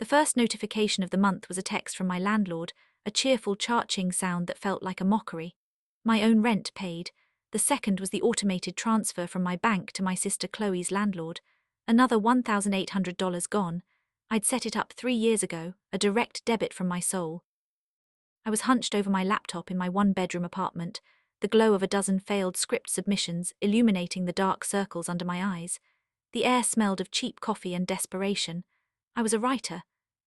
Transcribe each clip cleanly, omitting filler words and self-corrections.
The first notification of the month was a text from my landlord, a cheerful charching sound that felt like a mockery. My own rent paid. The second was the automated transfer from my bank to my sister Chloe's landlord. Another $1,800 gone. I'd set it up 3 years ago, a direct debit from my soul. I was hunched over my laptop in my one-bedroom apartment, the glow of a dozen failed script submissions illuminating the dark circles under my eyes. The air smelled of cheap coffee and desperation. I was a writer.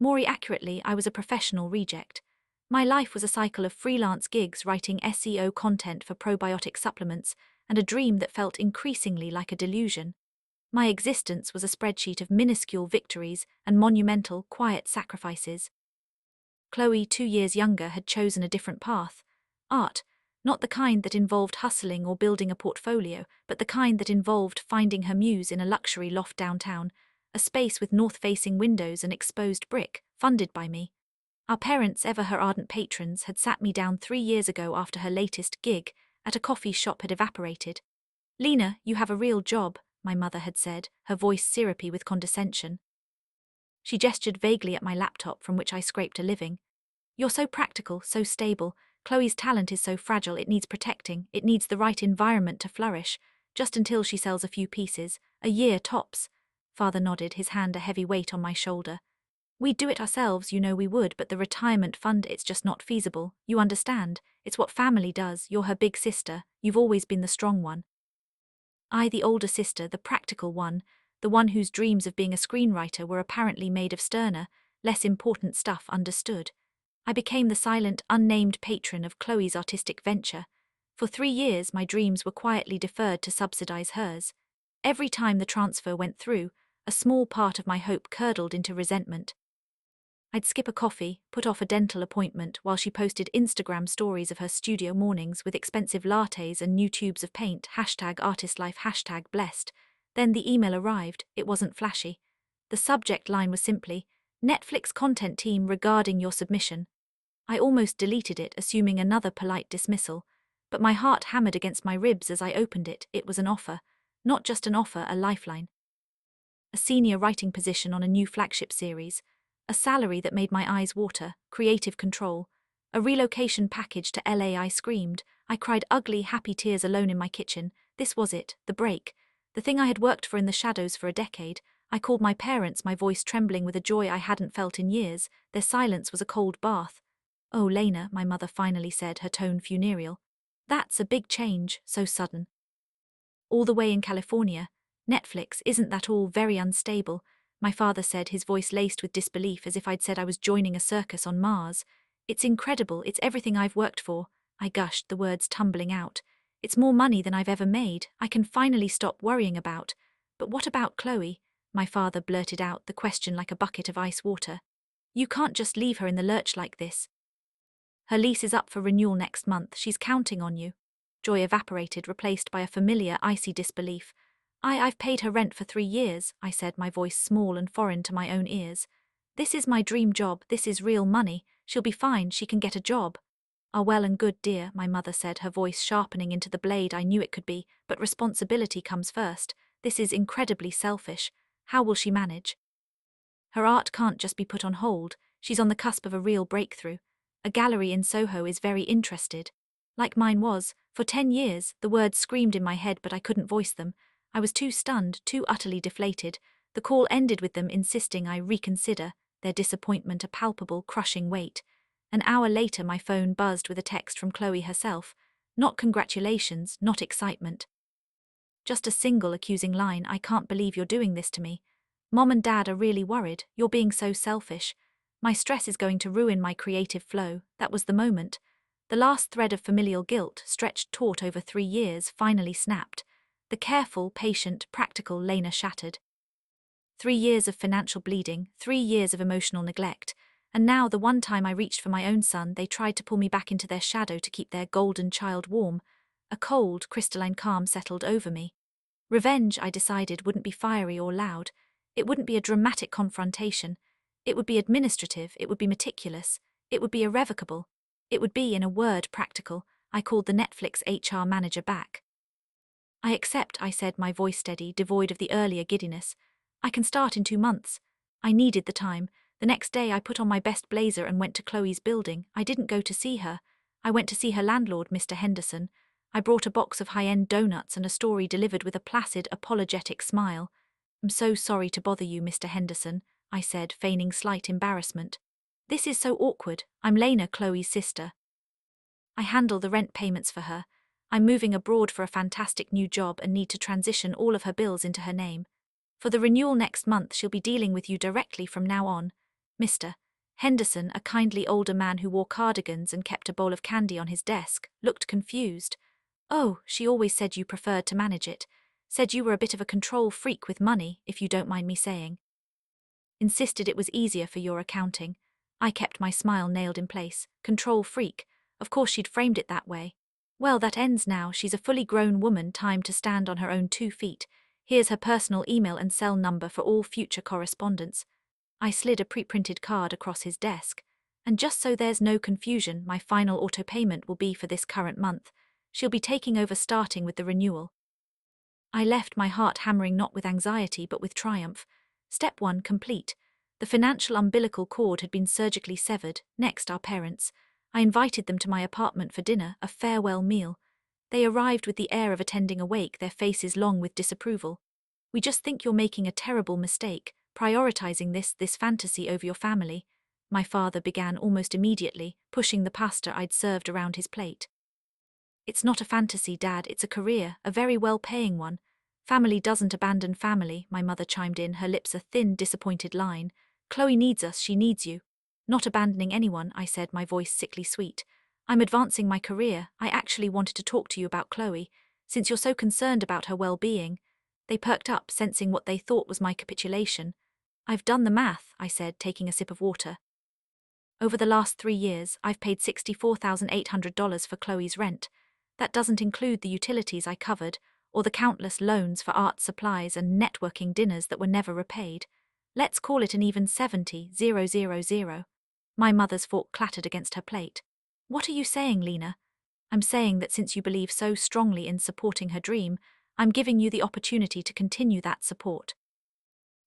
More accurately, I was a professional reject. My life was a cycle of freelance gigs writing SEO content for probiotic supplements and a dream that felt increasingly like a delusion. My existence was a spreadsheet of minuscule victories and monumental, quiet sacrifices. Chloe, 2 years younger, had chosen a different path. Art, not the kind that involved hustling or building a portfolio, but the kind that involved finding her muse in a luxury loft downtown, a space with north-facing windows and exposed brick, funded by me. Our parents, ever her ardent patrons, had sat me down 3 years ago after her latest gig at a coffee shop had evaporated. "Lena, you have a real job," my mother had said, her voice syrupy with condescension. She gestured vaguely at my laptop from which I scraped a living. "You're so practical, so stable. Chloe's talent is so fragile, it needs protecting, it needs the right environment to flourish, just until she sells a few pieces, a year tops." Father nodded, his hand a heavy weight on my shoulder. "We'd do it ourselves, you know we would, but the retirement fund, it's just not feasible. You understand, it's what family does, you're her big sister, you've always been the strong one." I, the older sister, the practical one, the one whose dreams of being a screenwriter were apparently made of sterner, less important stuff, understood. I became the silent, unnamed patron of Chloe's artistic venture. For 3 years, my dreams were quietly deferred to subsidize hers. Every time the transfer went through, a small part of my hope curdled into resentment. I'd skip a coffee, put off a dental appointment while she posted Instagram stories of her studio mornings with expensive lattes and new tubes of paint, #artistlife, #blessed. Then the email arrived. It wasn't flashy. The subject line was simply, "Netflix content team regarding your submission." I almost deleted it, assuming another polite dismissal, but my heart hammered against my ribs as I opened it. It was an offer. Not just an offer, a lifeline. A senior writing position on a new flagship series. A salary that made my eyes water, creative control. A relocation package to LA. I screamed. I cried ugly, happy tears alone in my kitchen. This was it, the break. The thing I had worked for in the shadows for a decade. I called my parents, my voice trembling with a joy I hadn't felt in years. Their silence was a cold bath. "Oh, Lena," my mother finally said, her tone funereal. "That's a big change, so sudden." "All the way in California. Netflix, isn't that all very unstable?" My father said, his voice laced with disbelief, as if I'd said I was joining a circus on Mars. "It's incredible, it's everything I've worked for," I gushed, the words tumbling out. "It's more money than I've ever made. I can finally stop worrying about." "But what about Chloe?" My father blurted out, the question like a bucket of ice water. "You can't just leave her in the lurch like this. Her lease is up for renewal next month. She's counting on you." Joy evaporated, replaced by a familiar, icy disbelief. I've paid her rent for 3 years," I said, my voice small and foreign to my own ears. "This is my dream job, this is real money. She'll be fine, she can get a job." "Ah, well and good, dear," my mother said, her voice sharpening into the blade I knew it could be, "but responsibility comes first. This is incredibly selfish. How will she manage? Her art can't just be put on hold. She's on the cusp of a real breakthrough. A gallery in Soho is very interested. Like mine was. For 10 years, the words screamed in my head, but I couldn't voice them. I was too stunned, too utterly deflated. The call ended with them insisting I reconsider, their disappointment a palpable, crushing weight. An hour later, my phone buzzed with a text from Chloe herself. Not congratulations, not excitement. Just a single accusing line. "I can't believe you're doing this to me. Mom and Dad are really worried. You're being so selfish. My stress is going to ruin my creative flow." That was the moment. The last thread of familial guilt, stretched taut over 3 years, finally snapped. The careful, patient, practical Lena shattered. 3 years of financial bleeding, 3 years of emotional neglect, and now the one time I reached for my own son, they tried to pull me back into their shadow to keep their golden child warm. A cold, crystalline calm settled over me. Revenge, I decided, wouldn't be fiery or loud. It wouldn't be a dramatic confrontation. It would be administrative, it would be meticulous, it would be irrevocable. It would be, in a word, practical. I called the Netflix HR manager back. "I accept," I said, my voice steady, devoid of the earlier giddiness. "I can start in 2 months." I needed the time. The next day I put on my best blazer and went to Chloe's building. I didn't go to see her. I went to see her landlord, Mr. Henderson. I brought a box of high-end donuts and a story delivered with a placid, apologetic smile. "I'm so sorry to bother you, Mr. Henderson," I said, feigning slight embarrassment. "This is so awkward. I'm Lena, Chloe's sister. I handle the rent payments for her. I'm moving abroad for a fantastic new job and need to transition all of her bills into her name. For the renewal next month, she'll be dealing with you directly from now on." Mr. Henderson, a kindly older man who wore cardigans and kept a bowl of candy on his desk, looked confused. "Oh, she always said you preferred to manage it. Said you were a bit of a control freak with money, if you don't mind me saying. Insisted it was easier for your accounting." I kept my smile nailed in place. Control freak. Of course she'd framed it that way. "Well, that ends now. She's a fully grown woman, time to stand on her own 2 feet. Here's her personal email and cell number for all future correspondence." I slid a pre-printed card across his desk. "And just so there's no confusion, my final auto payment will be for this current month. She'll be taking over starting with the renewal." I left, my heart hammering not with anxiety but with triumph. Step 1 complete. The financial umbilical cord had been surgically severed. Next, our parents. I invited them to my apartment for dinner, a farewell meal. They arrived with the air of attending a wake, their faces long with disapproval. "We just think you're making a terrible mistake, prioritizing this fantasy over your family," my father began almost immediately, pushing the pasta I'd served around his plate. "It's not a fantasy, Dad, it's a career, a very well-paying one. Family doesn't abandon family," my mother chimed in, her lips a thin, disappointed line. "Chloe needs us, she needs you." "Not abandoning anyone," I said, my voice sickly sweet. "I'm advancing my career. I actually wanted to talk to you about Chloe, since you're so concerned about her well-being." They perked up, sensing what they thought was my capitulation. "I've done the math," I said, taking a sip of water. "Over the last 3 years, I've paid $64,800 for Chloe's rent. That doesn't include the utilities I covered, or the countless loans for art supplies and networking dinners that were never repaid. Let's call it an even 70,000. My mother's fork clattered against her plate. "What are you saying, Lena?" "I'm saying that since you believe so strongly in supporting her dream, I'm giving you the opportunity to continue that support.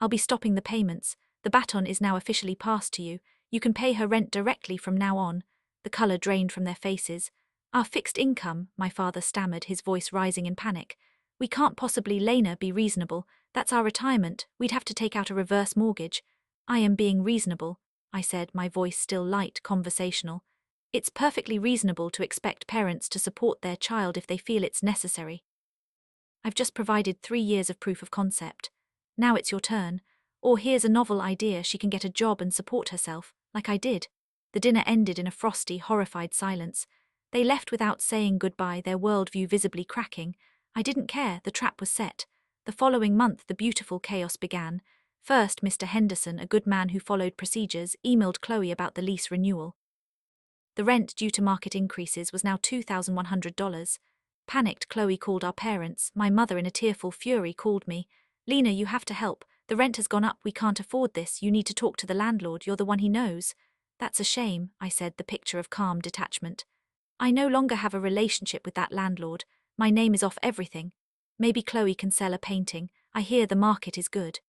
I'll be stopping the payments. The baton is now officially passed to you. You can pay her rent directly from now on." The color drained from their faces. "Our fixed income," my father stammered, his voice rising in panic. "We can't possibly, Lena, be reasonable. That's our retirement. We'd have to take out a reverse mortgage." "I am being reasonable," I said, my voice still light, conversational. "It's perfectly reasonable to expect parents to support their child if they feel it's necessary. I've just provided 3 years of proof of concept. Now it's your turn. Or here's a novel idea, she can get a job and support herself, like I did." The dinner ended in a frosty, horrified silence. They left without saying goodbye, their worldview visibly cracking. I didn't care, the trap was set. The following month the beautiful chaos began. First, Mr. Henderson, a good man who followed procedures, emailed Chloe about the lease renewal. The rent, due to market increases, was now $2,100. Panicked, Chloe called our parents. My mother, in a tearful fury, called me. "Lena, you have to help. The rent has gone up, we can't afford this. You need to talk to the landlord, you're the one he knows." "That's a shame," I said, the picture of calm detachment. "I no longer have a relationship with that landlord. My name is off everything. Maybe Chloe can sell a painting. I hear the market is good."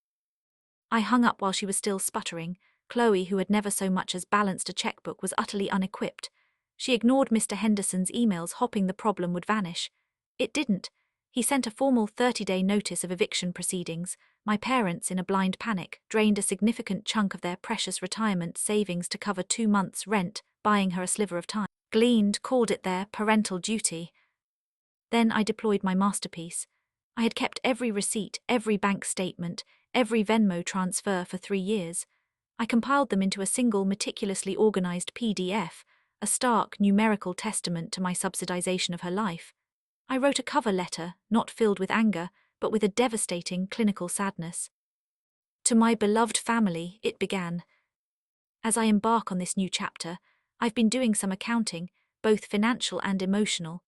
I hung up while she was still sputtering. Chloe, who had never so much as balanced a checkbook, was utterly unequipped. She ignored Mr. Henderson's emails, hoping the problem would vanish. It didn't. He sent a formal 30-day notice of eviction proceedings. My parents, in a blind panic, drained a significant chunk of their precious retirement savings to cover 2 months' rent, buying her a sliver of time. Gleaned, called it their parental duty. Then I deployed my masterpiece. I had kept every receipt, every bank statement, every Venmo transfer for 3 years. I compiled them into a single, meticulously organized PDF, a stark, numerical testament to my subsidization of her life. I wrote a cover letter, not filled with anger, but with a devastating clinical sadness. "To my beloved family," it began. "As I embark on this new chapter, I've been doing some accounting, both financial and emotional.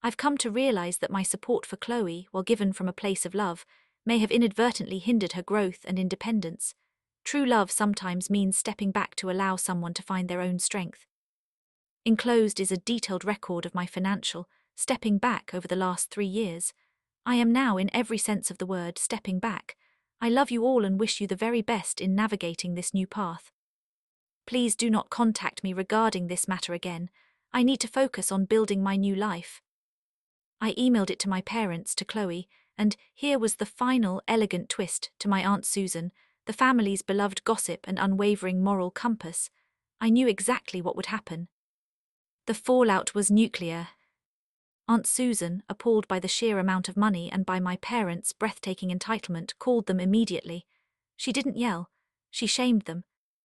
I've come to realize that my support for Chloe, while given from a place of love, may have inadvertently hindered her growth and independence. True love sometimes means stepping back to allow someone to find their own strength. Enclosed is a detailed record of my financial stepping back over the last 3 years. I am now, in every sense of the word, stepping back. I love you all and wish you the very best in navigating this new path." Please do not contact me regarding this matter again. I need to focus on building my new life. I emailed it to my parents, to Chloe, and here was the final, elegant twist to my Aunt Susan, the family's beloved gossip and unwavering moral compass. I knew exactly what would happen. The fallout was nuclear. Aunt Susan, appalled by the sheer amount of money and by my parents' breathtaking entitlement, called them immediately. She didn't yell. She shamed them.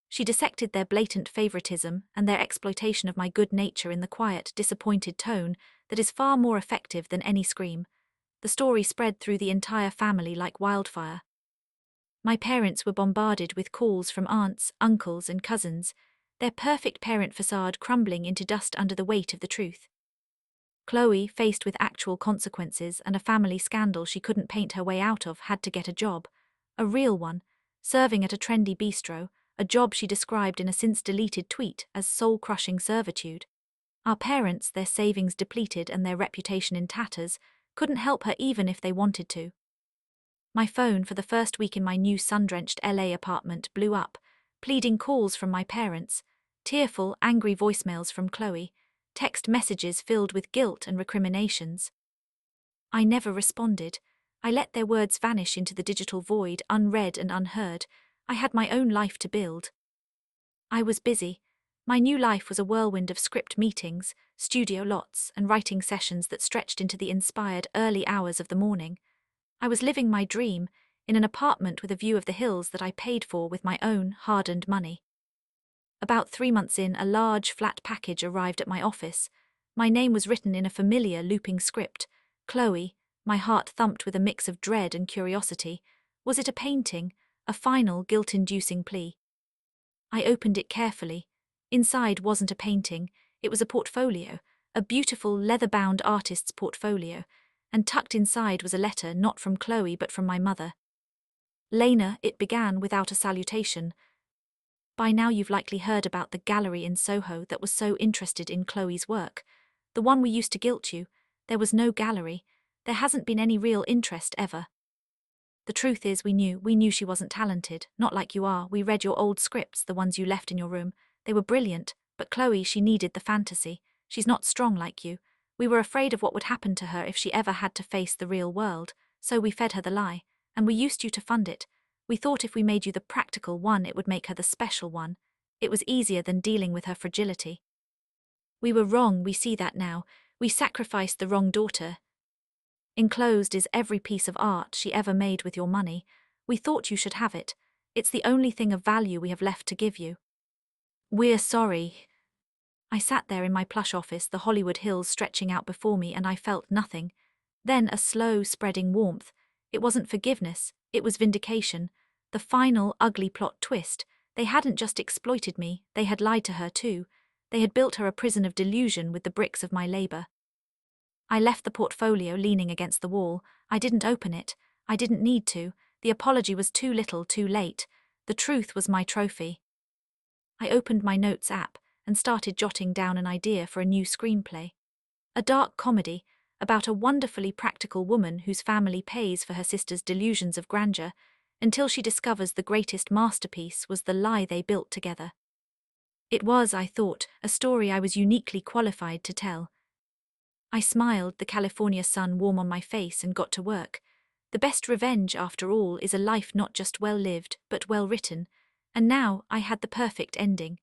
She dissected their blatant favoritism and their exploitation of my good nature in the quiet, disappointed tone that is far more effective than any scream. The story spread through the entire family like wildfire. My parents were bombarded with calls from aunts, uncles, and cousins, their perfect parent facade crumbling into dust under the weight of the truth. Chloe, faced with actual consequences and a family scandal she couldn't paint her way out of, had to get a job. A real one, serving at a trendy bistro, a job she described in a since-deleted tweet as soul-crushing servitude. Our parents, their savings depleted and their reputation in tatters, couldn't help her even if they wanted to. My phone for the first week in my new sun-drenched LA apartment blew up, pleading calls from my parents, tearful, angry voicemails from Chloe, text messages filled with guilt and recriminations. I never responded. I let their words vanish into the digital void, unread and unheard. I had my own life to build. I was busy. My new life was a whirlwind of script meetings, studio lots, and writing sessions that stretched into the inspired early hours of the morning. I was living my dream, in an apartment with a view of the hills that I paid for with my own hard-earned money. About 3 months in, a large, flat package arrived at my office. My name was written in a familiar, looping script. Chloe. My heart thumped with a mix of dread and curiosity. Was it a painting? A final, guilt-inducing plea? I opened it carefully. Inside wasn't a painting. It was a portfolio, a beautiful, leather-bound artist's portfolio, and tucked inside was a letter not from Chloe but from my mother. Lena, it began without a salutation. By now you've likely heard about the gallery in Soho that was so interested in Chloe's work. The one we used to guilt you. There was no gallery. There hasn't been any real interest ever. The truth is we knew she wasn't talented, not like you are. We read your old scripts, the ones you left in your room. They were brilliant, but Chloe, she needed the fantasy. She's not strong like you. We were afraid of what would happen to her if she ever had to face the real world, so we fed her the lie, and we used you to fund it. We thought if we made you the practical one, it would make her the special one. It was easier than dealing with her fragility. We were wrong, we see that now. We sacrificed the wrong daughter. Enclosed is every piece of art she ever made with your money. We thought you should have it. It's the only thing of value we have left to give you. We're sorry. I sat there in my plush office, the Hollywood Hills stretching out before me, and I felt nothing. Then a slow, spreading warmth. It wasn't forgiveness, it was vindication. The final, ugly plot twist. They hadn't just exploited me, they had lied to her too. They had built her a prison of delusion with the bricks of my labor. I left the portfolio leaning against the wall. I didn't open it. I didn't need to. The apology was too little, too late. The truth was my trophy. I opened my notes app and started jotting down an idea for a new screenplay. A dark comedy about a wonderfully practical woman whose family pays for her sister's delusions of grandeur until she discovers the greatest masterpiece was the lie they built together. It was, I thought, a story I was uniquely qualified to tell. I smiled, the California sun warm on my face, and got to work. The best revenge, after all, is a life not just well lived, but well written, and now I had the perfect ending.